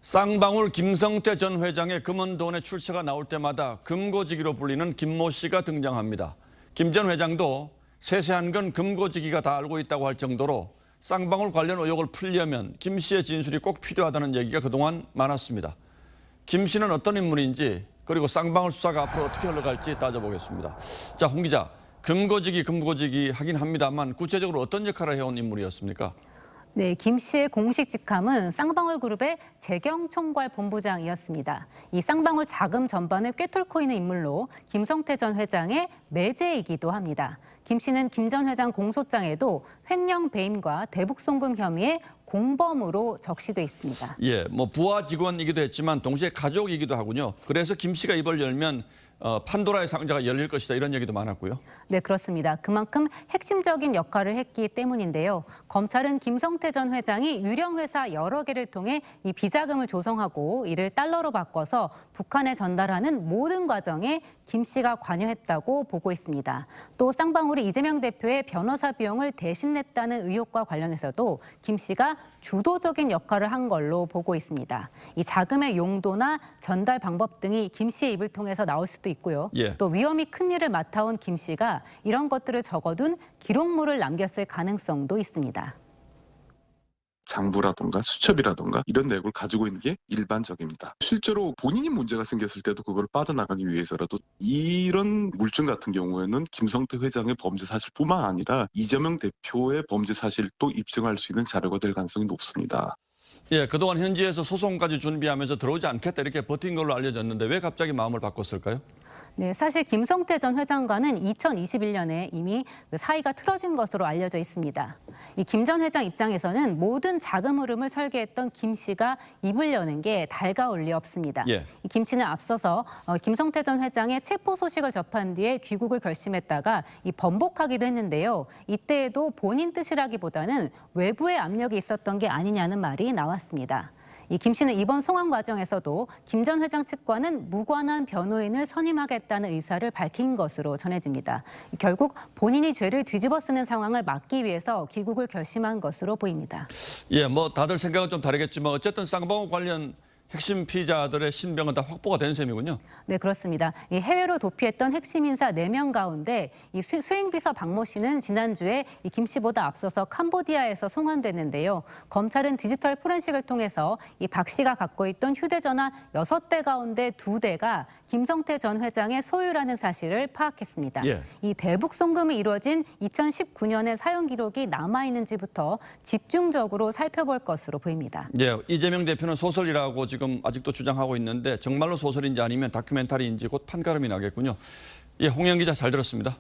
쌍방울 김성태 전 회장의 금은돈의 출처가 나올 때마다 금고지기로 불리는 김모 씨가 등장합니다. 김 전 회장도 세세한 건 금고지기가 다 알고 있다고 할 정도로 쌍방울 관련 의혹을 풀려면 김 씨의 진술이 꼭 필요하다는 얘기가 그동안 많았습니다. 김 씨는 어떤 인물인지 그리고 쌍방울 수사가 앞으로 어떻게 흘러갈지 따져보겠습니다. 자, 홍 기자, 금고지기 하긴 합니다만 구체적으로 어떤 역할을 해온 인물이었습니까? 네, 김 씨의 공식 직함은 쌍방울 그룹의 재경총괄 본부장이었습니다. 이 쌍방울 자금 전반을 꿰뚫고 있는 인물로 김성태 전 회장의 매제이기도 합니다. 김 씨는 김 전 회장 공소장에도 횡령 배임과 대북 송금 혐의의 공범으로 적시돼 있습니다. 예, 부하 직원이기도 했지만 동시에 가족이기도 하군요. 그래서 김 씨가 입을 열면 판도라의 상자가 열릴 것이다 이런 얘기도 많았고요. 네, 그렇습니다. 그만큼 핵심적인 역할을 했기 때문인데요. 검찰은 김성태 전 회장이 유령 회사 여러 개를 통해 이 비자금을 조성하고 이를 달러로 바꿔서 북한에 전달하는 모든 과정에 김 씨가 관여했다고 보고 있습니다. 또 쌍방울이 이재명 대표의 변호사 비용을 대신 냈다는 의혹과 관련해서도 김 씨가 주도적인 역할을 한 걸로 보고 있습니다. 이 자금의 용도나 전달 방법 등이 김 씨의 입을 통해서 나올 수도 있고요. 예. 또 위험이 큰 일을 맡아온 김 씨가 이런 것들을 적어둔 기록물을 남겼을 가능성도 있습니다. 장부라든가 수첩이라든가 이런 내용을 가지고 있는 게 일반적입니다. 실제로 본인이 문제가 생겼을 때도 그걸 빠져나가기 위해서라도 이런 물증 같은 경우에는 김성태 회장의 범죄 사실뿐만 아니라 이재명 대표의 범죄 사실도 입증할 수 있는 자료가 될 가능성이 높습니다. 예, 그동안 현지에서 소송까지 준비하면서 들어오지 않겠다 이렇게 버틴 걸로 알려졌는데 왜 갑자기 마음을 바꿨을까요? 네, 사실 김성태 전 회장과는 2021년에 이미 사이가 틀어진 것으로 알려져 있습니다. 이 김 전 회장 입장에서는 모든 자금 흐름을 설계했던 김 씨가 입을 여는 게 달가올 리 없습니다. 예. 이 김 씨는 앞서서 김성태 전 회장의 체포 소식을 접한 뒤에 귀국을 결심했다가 번복하기도 했는데요. 이때에도 본인 뜻이라기보다는 외부의 압력이 있었던 게 아니냐는 말이 나왔습니다. 이 김 씨는 이번 송환 과정에서도 김 전 회장 측과는 무관한 변호인을 선임하겠다는 의사를 밝힌 것으로 전해집니다. 결국 본인이 죄를 뒤집어 쓰는 상황을 막기 위해서 귀국을 결심한 것으로 보입니다. 예, 다들 생각은 좀 다르겠지만 어쨌든 쌍방울 관련 핵심 피의자들의 신병은 다 확보가 된 셈이군요. 네, 그렇습니다. 이 해외로 도피했던 핵심 인사 4명 가운데 이 수행비서 박모 씨는 지난주에 이 김 씨보다 앞서서 캄보디아에서 송환됐는데요. 검찰은 디지털 포렌식을 통해서 이 박 씨가 갖고 있던 휴대전화 6대 가운데 2대가 김성태 전 회장의 소유라는 사실을 파악했습니다. 예. 이 대북 송금이 이루어진 2019년의 사용 기록이 남아있는지부터 집중적으로 살펴볼 것으로 보입니다. 예, 이재명 대표는 소설이라고 지금 아직도 주장하고 있는데 정말로 소설인지 아니면 다큐멘터리인지 곧 판가름이 나겠군요. 예, 홍영 기자 잘 들었습니다.